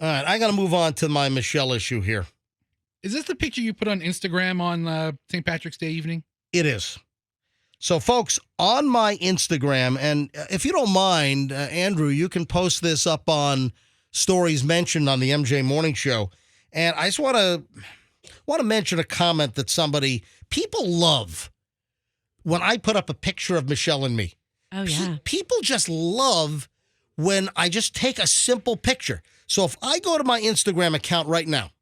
All right, I got to move on to my Michelle issue here. Is this the picture you put on Instagram on St. Patrick's Day evening? It is. So, folks, on my Instagram, and if you don't mind, Andrew, you can post this up on Stories Mentioned on the MJ Morning Show. And I just want to mention a comment that people love when I put up a picture of Michelle and me. Oh, yeah. People just love when I just take a simple picture. So if I go to my Instagram account right now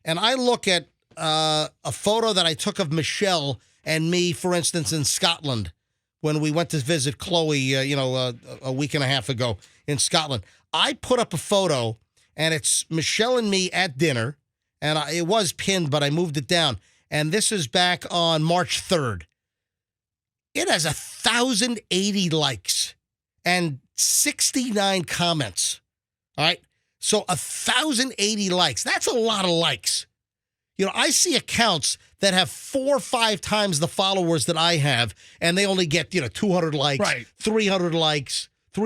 and I look at a photo that I took of Michelle and me, for instance, in Scotland when we went to visit Chloe, a week and a half ago in Scotland, I put up a photo and it's Michelle and me at dinner, and it was pinned, but I moved it down. And this is back on March 3rd. It has 1,080 likes and 69 comments. All right. So 1,080 likes. That's a lot of likes. I see accounts that have 4 or 5 times the followers that I have, and they only get, 200 likes, right. 300 likes. For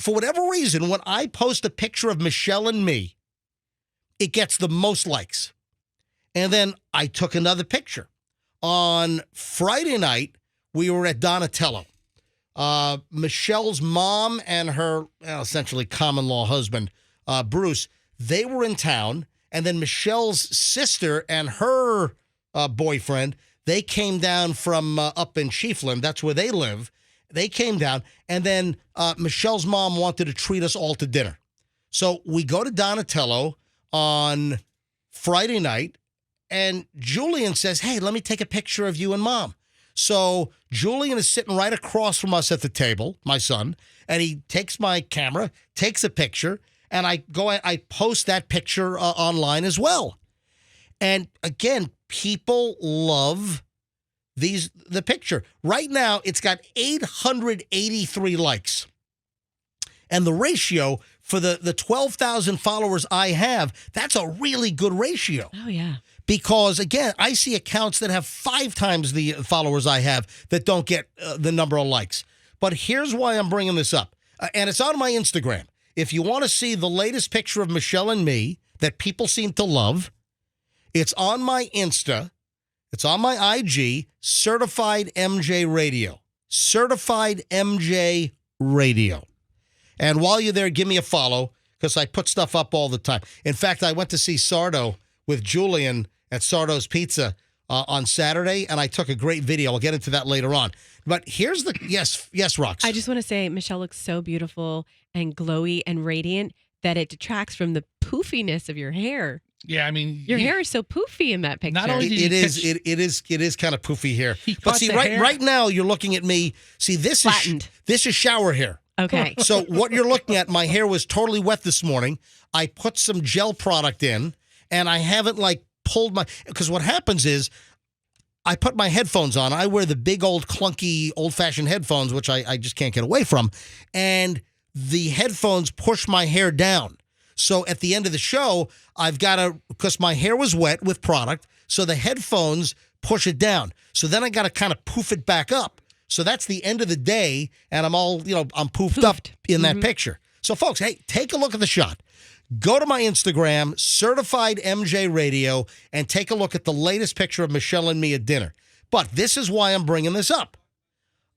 whatever reason, when I post a picture of Michelle and me, it gets the most likes. And then I took another picture. On Friday night, we were at Donatello. Michelle's mom and her essentially common-law husband, Bruce, they were in town. And then Michelle's sister and her boyfriend, they came down from up in Chiefland. That's where they live. They came down. And then Michelle's mom wanted to treat us all to dinner. So we go to Donatello on Friday night. And Julian says, hey, let me take a picture of you and Mom. So Julian is sitting right across from us at the table, my son, and he takes my camera, takes a picture, and I post that picture online as well. And again, people love the picture. Right now, it's got 883 likes. And the ratio for the 12,000 followers I have, that's a really good ratio. Oh, yeah. Because, again, I see accounts that have 5 times the followers I have that don't get the number of likes. But here's why I'm bringing this up. And it's on my Instagram. If you want to see the latest picture of Michelle and me that people seem to love, it's on my Insta. It's on my IG, Certified MJ Radio. Certified MJ Radio. And while you're there, give me a follow because I put stuff up all the time. In fact, I went to see Sardo with Julian at Sardo's Pizza on Saturday, and I took a great video. I'll get into that later on. But here's the yes, Rox. I just want to say Michelle looks so beautiful and glowy and radiant that it detracts from the poofiness of your hair. Yeah, I mean, your hair is so poofy in that picture. Not only it is kind of poofy here. But see, hair. right now you're looking at me. See, this is shower hair. Okay. So what you're looking at, my hair was totally wet this morning. I put some gel product in, and I haven't pulled because what happens is I put my headphones on. I wear the big old clunky old-fashioned headphones, which I just can't get away from. And the headphones push my hair down. So at the end of the show, I've got to, because my hair was wet with product, so the headphones push it down. So then I got to kind of poof it back up. So that's the end of the day, and I'm all, I'm poofed up in that picture. So folks, hey, take a look at the shot. Go to my Instagram, Certified MJ Radio, and take a look at the latest picture of Michelle and me at dinner. But this is why I'm bringing this up.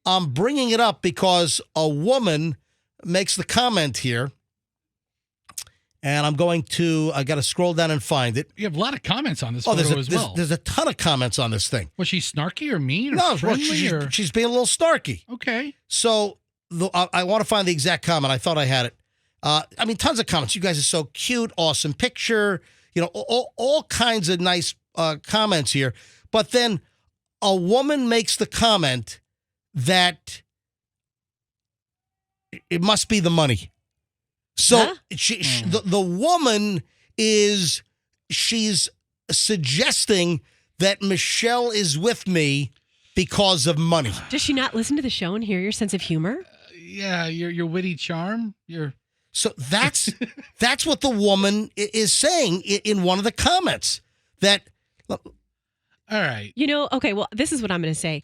I'm bringing it up because a woman makes the comment here, and I got to scroll down and find it. You have a lot of comments on this photo as well. There's a ton of comments on this thing. Was she snarky or mean or no, friendly? She's being a little snarky. Okay. So I want to find the exact comment. I thought I had it. Tons of comments. You guys are so cute. Awesome picture. All kinds of nice comments here. But then a woman makes the comment that it must be the money. So the woman she's suggesting that Michelle is with me because of money. Does she not listen to the show and hear your sense of humor? Yeah, your witty charm. So that's what the woman is saying in one of the comments. That. All right. Okay, well, this is what I'm going to say.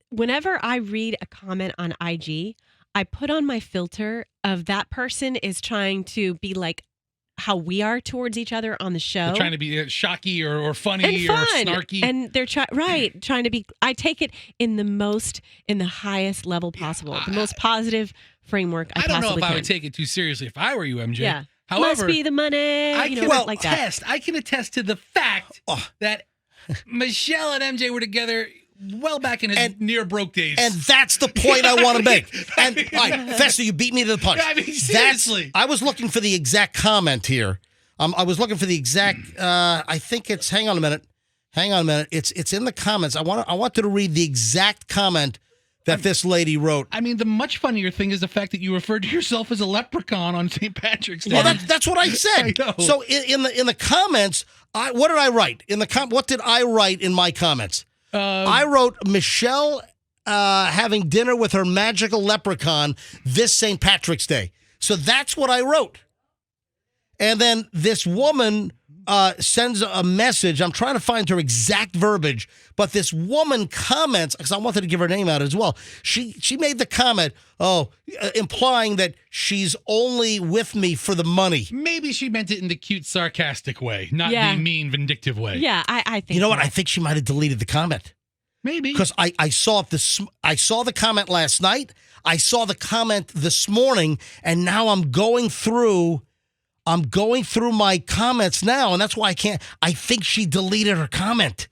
Whenever I read a comment on IG, I put on my filter of that person is trying to be like how we are towards each other on the show. They're trying to be shocky or funny and or fun. snarky. And they're trying to be, I take it in the highest level possible, the most positive framework I don't know possibly if I can. would take it too seriously if I were you, MJ. Yeah. However, Must be the money. I can like that. I can attest to the fact that Michelle and MJ were together well back in his near broke days. And that's the point I want to make. And all right, Fester, you beat me to the punch. I mean, seriously. I was looking for the exact comment here. I was looking for the exact. I think it's. Hang on a minute. It's in the comments. I wanted to read the exact comment that this lady wrote. I mean, the much funnier thing is the fact that you referred to yourself as a leprechaun on St. Patrick's Day. Well, that's what I said. I know. So in the comments, what did I write? What did I write in my comments? I wrote Michelle having dinner with her magical leprechaun this St. Patrick's Day. So that's what I wrote. And then this woman sends a message. I'm trying to find her exact verbiage, but this woman comments, because I wanted to give her name out as well. She made the comment, implying that she's only with me for the money. Maybe she meant it in the cute, sarcastic way, not the mean, vindictive way. Yeah, I think. You know what? I think she might have deleted the comment. Maybe. Because I saw the comment last night. I saw the comment this morning, and now I'm going through my comments now, and that's why I think she deleted her comment.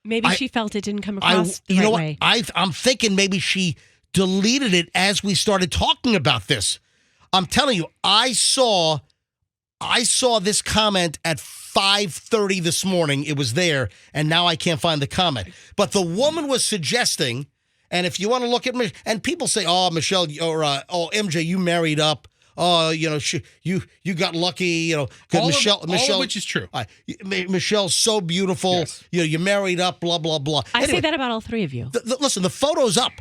Maybe she felt it didn't come across the right way. I'm thinking maybe she deleted it as we started talking about this. I'm telling you, I saw this comment at 5:30 this morning. It was there, and now I can't find the comment. But the woman was suggesting, and if you want to look at me, and people say, "Oh, Michelle," or MJ, you married up. Oh, you got lucky, because Michelle, all of which is true. Michelle's so beautiful. Yes. You married up, blah, blah, blah. I say that about all three of you. Listen, the photo's up.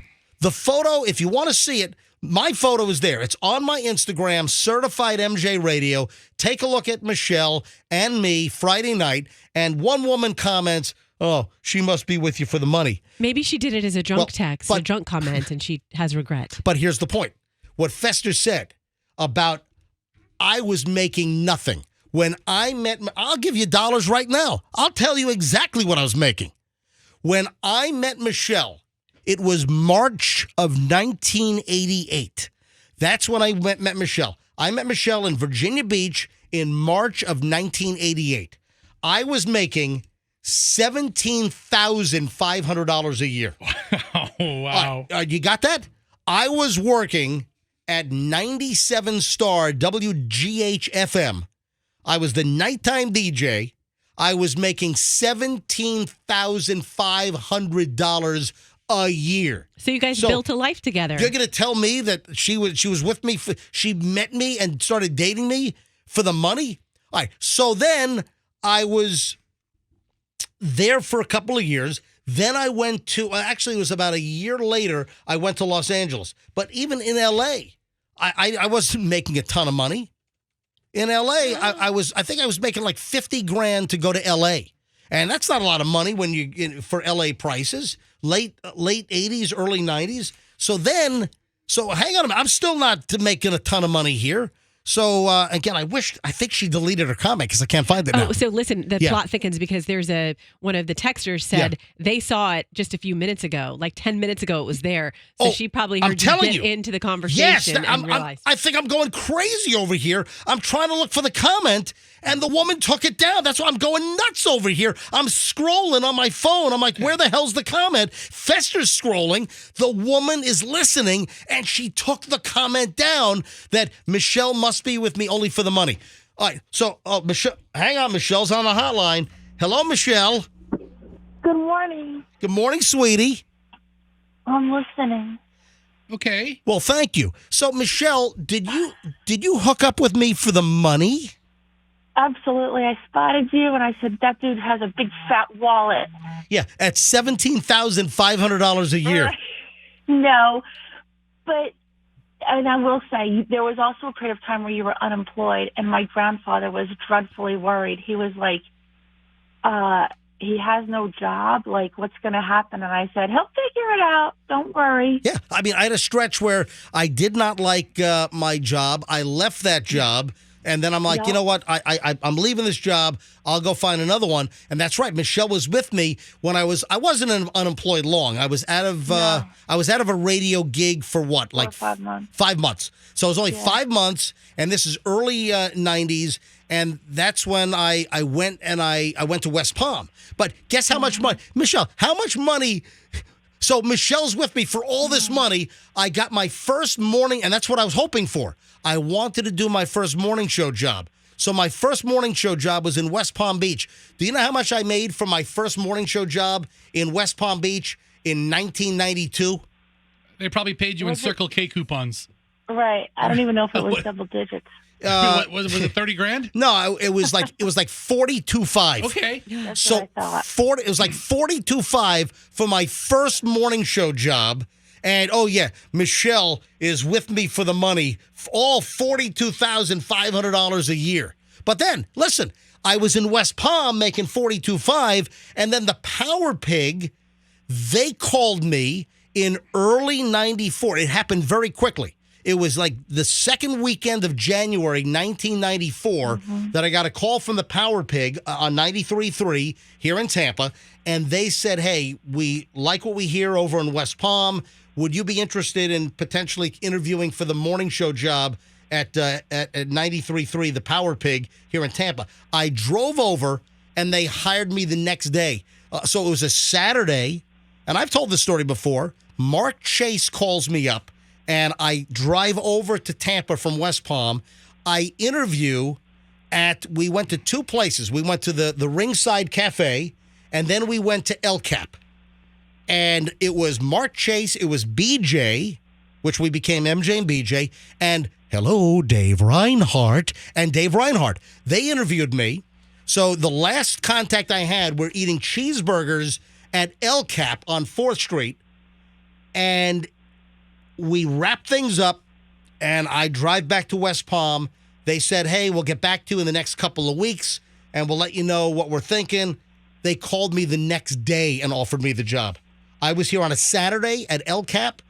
The photo, if you want to see it, my photo is there. It's on my Instagram, Certified MJ Radio. Take a look at Michelle and me Friday night, and one woman comments, "Oh, she must be with you for the money." Maybe she did it as a drunk text, a drunk comment, and she has regret. But here's the point. What Fester said about I was making nothing. When I'll give you dollars right now. I'll tell you exactly what I was making. When I met Michelle, it was March of 1988. That's when I met Michelle. I met Michelle in Virginia Beach in March of 1988. I was making $17,500 a year. Oh, wow. You got that? I was working at 97 Star WGH-FM. I was the nighttime DJ. I was making $17,500 a year. So you guys built a life together. You're going to tell me that she was with me, she met me and started dating me for the money? All right. So then I was there for a couple of years. Then I went to, actually it was about a year later, I went to Los Angeles. But even in L.A., I wasn't making a ton of money. In L.A., I think I was making like $50,000 to go to L.A. And that's not a lot of money for L.A. prices. Late 80s, early 90s. So hang on a minute. I'm still not making a ton of money here. So, again, I think she deleted her comment because I can't find it now. Oh, so listen, the plot thickens because there's one of the texters said they saw it just a few minutes ago, like 10 minutes ago it was there. So she probably heard you get into the conversation and realized. I think I'm going crazy over here. I'm trying to look for the comment, and the woman took it down. That's why I'm going nuts over here. I'm scrolling on my phone. I'm like, where the hell's the comment? Fester's scrolling. The woman is listening, and she took the comment down that Michelle must be with me only for the money. All right, so Michelle, hang on, Michelle's on the hotline. Hello, Michelle. Good morning. Good morning, sweetie. I'm listening. Okay. Well, thank you. So, Michelle, did you hook up with me for the money? Absolutely. I spotted you and I said, that dude has a big fat wallet. Yeah, at $17,500 a year. No, but, and I will say, there was also a period of time where you were unemployed, and my grandfather was dreadfully worried. He was like, he has no job. Like, what's going to happen? And I said, he'll figure it out. Don't worry. Yeah. I mean, I had a stretch where I did not like my job. I left that job. And then I'm like, you know what? I'm leaving this job. I'll go find another one. And that's right. Michelle was with me when I wasn't unemployed long. I was out of a radio gig for what? Like 5 months. 5 months. So it was only 5 months. And this is early 90s. And that's when I went to West Palm. But guess how much money? Michelle, how much money? So Michelle's with me for all this money. I got my first morning, and that's what I was hoping for. I wanted to do my first morning show job. So my first morning show job was in West Palm Beach. Do you know how much I made for my first morning show job in West Palm Beach in 1992? They probably paid you in Circle K coupons. Right. I don't even know if it was double digits. Was it 30 grand? No, it was like 42.5. Okay. That's So what I thought. it was like 42.5 for my first morning show job. And, oh, yeah, Michelle is with me for the money, all $42,500 a year. But then, listen, I was in West Palm making $42.5, and then the Power Pig, they called me in early 94. It happened very quickly. It was like the second weekend of January 1994 that I got a call from the Power Pig on 93.3 here in Tampa, and they said, hey, we like what we hear over in West Palm. Would you be interested in potentially interviewing for the morning show job at 93.3, the Power Pig here in Tampa? I drove over, and they hired me the next day. So it was a Saturday, and I've told this story before. Mark Chase calls me up, and I drive over to Tampa from West Palm. I interview we went to two places. We went to the Ringside Cafe, and then we went to El Cap. And it was Mark Chase, it was BJ, which we became MJ and BJ, and hello, Dave Reinhardt. And Dave Reinhardt, they interviewed me. So the last contact I had, we're eating cheeseburgers at El Cap on 4th Street. And we wrap things up, and I drive back to West Palm. They said, hey, we'll get back to you in the next couple of weeks, and we'll let you know what we're thinking. They called me the next day and offered me the job. I was here on a Saturday at El Cap,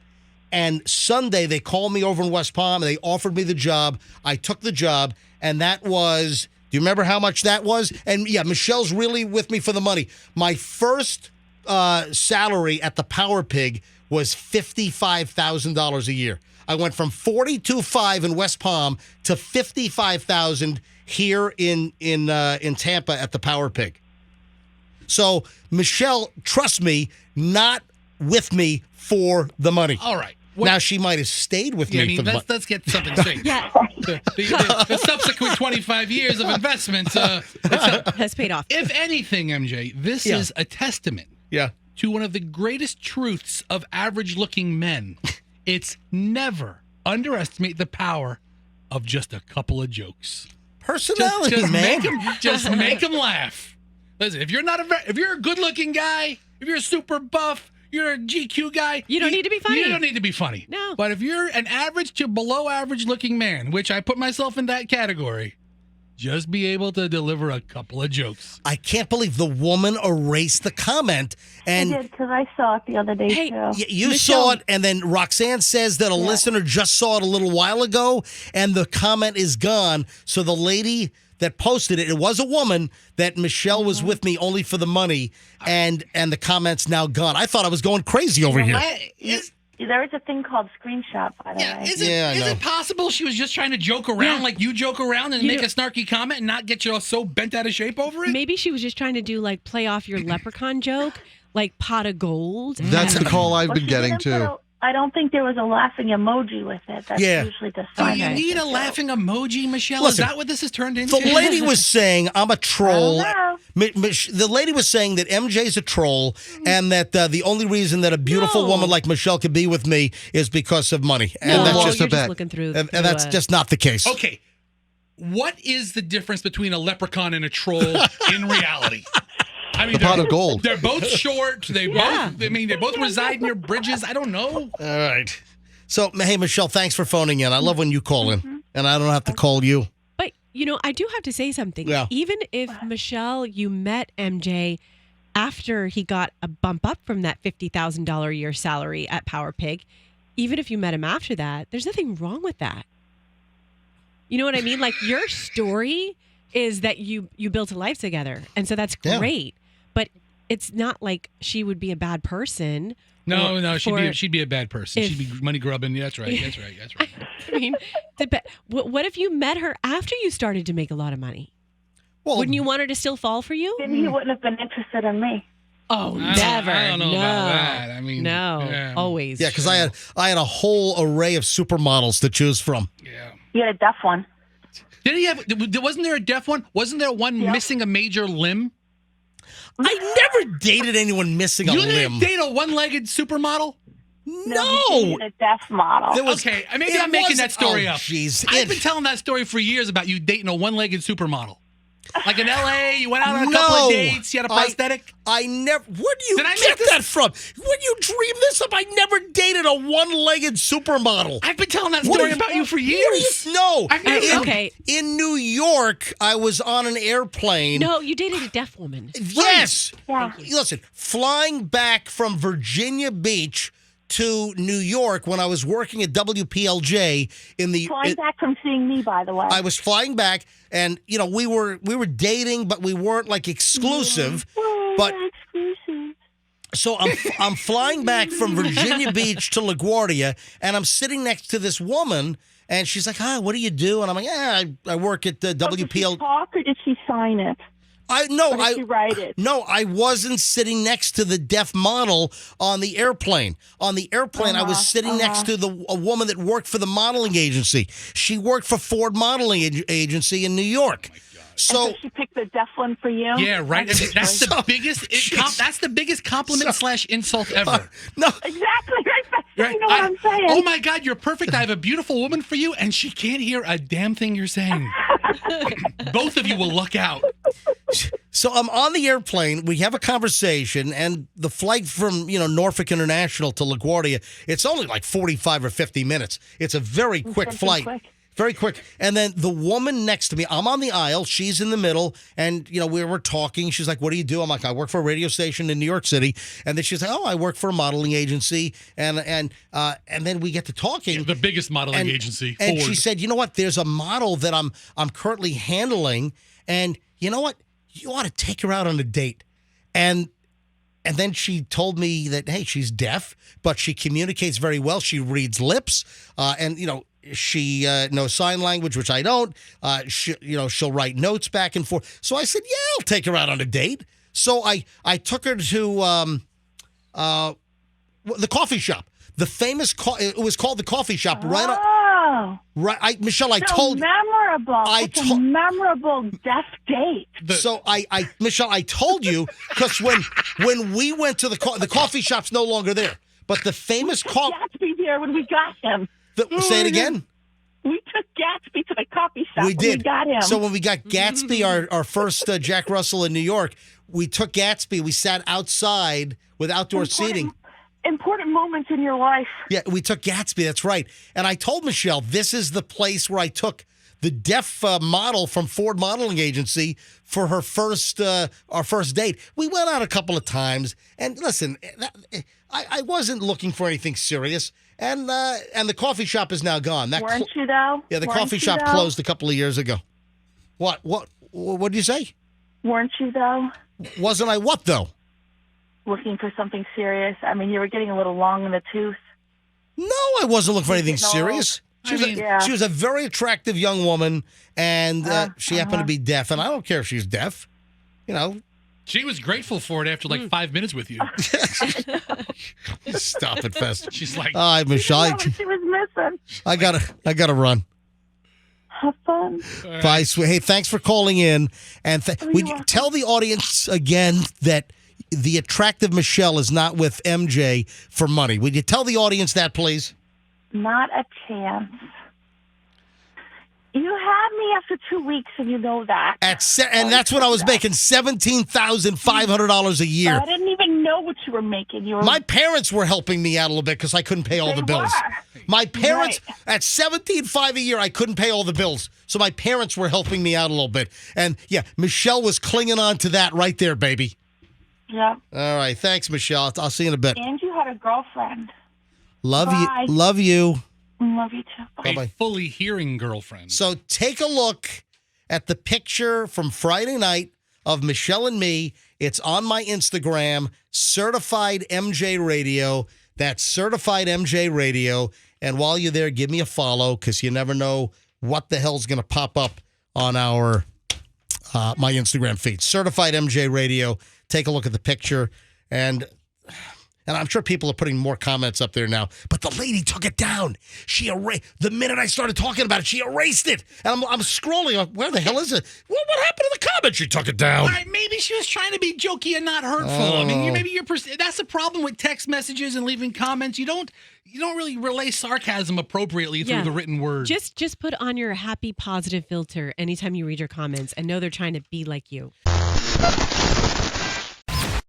and Sunday they called me over in West Palm, and they offered me the job. I took the job, and that was, do you remember how much that was? And yeah, Michelle's really with me for the money. My first salary at the Power Pig was $55,000 a year. I went from $42.5 in West Palm to $55,000 here in Tampa at the Power Pig. So Michelle, trust me, not with me for the money. All right. Now she might have stayed with me for the money. Let's get something straight. Yeah. The subsequent 25 years of investment has paid off. If anything, MJ, this is a testament to one of the greatest truths of average-looking men. It's never underestimate the power of just a couple of jokes. Personality, just man. Make them laugh. Listen, if you're a good-looking guy, if you're super buff, you're a GQ guy. You don't need to be funny. You don't need to be funny. No. But if you're an average to below average looking man, which I put myself in that category, just be able to deliver a couple of jokes. I can't believe the woman erased the comment. And I did, because I saw it the other day, too. You Michelle, saw it, and then Roxanne says that a listener just saw it a little while ago, and the comment is gone. So the lady that posted it was a woman, that Michelle was with me only for the money, and the comment's now gone. I thought I was going crazy over here. There is a thing called screenshot, by the way. Is it possible she was just trying to joke around like you joke around and make a snarky comment and not get you all so bent out of shape over it? Maybe she was just trying to do play off your leprechaun joke, like pot of gold. That's the call I've been getting too. I don't think there was a laughing emoji with it. That's usually the sign. Do you need a laughing emoji, Michelle? Listen, is that what this has turned into? The lady was saying I'm a troll. I don't know. The lady was saying that MJ's a troll, and that the only reason that a beautiful woman like Michelle could be with me is because of money. And that's just you're a bet. just looking through. And that's just not the case. Okay. What is the difference between a leprechaun and a troll in reality? I mean, the pot of gold. They're both short. They both reside near bridges. I don't know. All right. So, hey, Michelle, thanks for phoning in. I love when you call in, and I don't have to call you. But, I do have to say something. Yeah. Even if, Michelle, you met MJ after he got a bump up from that $50,000 a year salary at Power Pig, even if you met him after that, there's nothing wrong with that. You know what I mean? Like, your story is that you built a life together, and so that's great. But it's not like she would be a bad person. No, she'd be a bad person. She'd be money grubbing. That's right. I mean, what if you met her after you started to make a lot of money? Well, wouldn't you want her to still fall for you? Then he wouldn't have been interested in me. Oh, never. I don't know about that. I mean, always. Yeah, because I had a whole array of supermodels to choose from. Yeah. You had a deaf one. Did he have? Wasn't there a deaf one? Wasn't there one missing a major limb? I never dated anyone missing a limb. You didn't date a one-legged supermodel? No. You dated a deaf model. Okay, maybe I'm making that story up. Jeez. I've been telling that story for years about you dating a one-legged supermodel. Like in L.A., you went out on a couple of dates, you had a prosthetic? I never... Where do you get that from? When you dream this up, I never dated a one-legged supermodel. I've been telling that story about you for years. No. Okay. In New York, I was on an airplane. No, you dated a deaf woman. Yes. Yeah. Listen, flying back from Virginia Beach to New York when I was working at WPLJ in the... Flying back from seeing me, by the way. I was flying back, and, we were dating, but we weren't, like, exclusive. But exclusive. so I'm flying back from Virginia Beach to LaGuardia, and I'm sitting next to this woman, and she's like, "Hi, what do you do?" And I'm like, I work at the WPLJ. Did she talk or did she sign it? Or did she write it? No, I wasn't sitting next to the deaf model on the airplane. On the airplane, I was sitting next to a woman that worked for the modeling agency. She worked for Ford Modeling Agency in New York. So she picked the deaf one for you? Yeah, right. I mean, that's the biggest. That's the biggest compliment / insult ever. No, exactly. Right. You know what I'm saying? Oh my God, you're perfect. I have a beautiful woman for you, and she can't hear a damn thing you're saying. Both of you will luck out. So I'm on the airplane. We have a conversation, and the flight from Norfolk International to LaGuardia, it's only like 45 or 50 minutes. It's a very quick flight. Very quick. And then the woman next to me, I'm on the aisle, she's in the middle, and we were talking. She's like, "What do you do?" I'm like, "I work for a radio station in New York City." And then she's like, "Oh, I work for a modeling agency." And then we get to talking. Yeah, the biggest modeling agency. And Ford. she said, "You know what? There's a model that I'm currently handling, and you know what? You ought to take her out on a date." And then she told me that, hey, she's deaf, but she communicates very well. She reads lips, and she knows sign language, which I don't. She'll write notes back and forth. So I said, "Yeah, I'll take her out on a date." So I took her to the coffee shop. The famous it was called the coffee shop. Michelle, I told you. Memorable. It's a memorable deaf date. So Michelle, I told you, because when we went to the coffee shop's no longer there, but the famous Gatsby there when we got him. Say it again. We took Gatsby to the coffee shop. We did. We got him. So when we got Gatsby, our first Jack Russell in New York, we took Gatsby. We sat outside with outdoor seating. Important moments in your life. Yeah, we took Gatsby. That's right. And I told Michelle, this is the place where I took the deaf model from Ford Modeling Agency for her our first date. We went out a couple of times, and listen, I wasn't looking for anything serious. And the coffee shop is now gone. Weren't you though? Yeah, the coffee shop closed a couple of years ago. What did you say? Weren't you though? Wasn't I what though? Looking for something serious. I mean, you were getting a little long in the tooth. No, I wasn't looking for anything serious. She was a very attractive young woman, and she happened to be deaf. And I don't care if she's deaf. She was grateful for it after like 5 minutes with you. Stop it, Fest. She's like, "All right, Michelle, she was missing. I gotta run." Have fun. Bye, sweet. Hey, thanks for calling in, and tell the audience again that the attractive Michelle is not with MJ for money. Would you tell the audience that, please? Not a chance. You had me after 2 weeks, and you know that. And that's what I was making, $17,500 a year. I didn't even know what you were making. My parents were helping me out a little bit because I couldn't pay all the bills. My parents, at $17,500 a year, I couldn't pay all the bills. So my parents were helping me out a little bit. And, yeah, Michelle was clinging on to that right there, baby. Yep. All right. Thanks, Michelle. I'll see you in a bit. And you had a girlfriend. Love Bye. you. Love you. Love you too. Bye. A fully hearing girlfriend. So take a look at the picture from Friday night of Michelle and me. It's on my Instagram, Certified MJ Radio. That's Certified MJ Radio. And while you're there, give me a follow because you never know what the hell's going to pop up on our my Instagram feed. Certified MJ Radio. Take a look at the picture. And I'm sure people are putting more comments up there now. But the lady took it down. She erased the minute I started talking about it. She erased it, and I'm scrolling. Like, where the hell is it? What happened to the comment? She took it down. All right, maybe she was trying to be jokey and not hurtful. I mean, that's the problem with text messages and leaving comments. You don't really relay sarcasm appropriately through the written word. Just put on your happy, positive filter anytime you read your comments and know they're trying to be like you.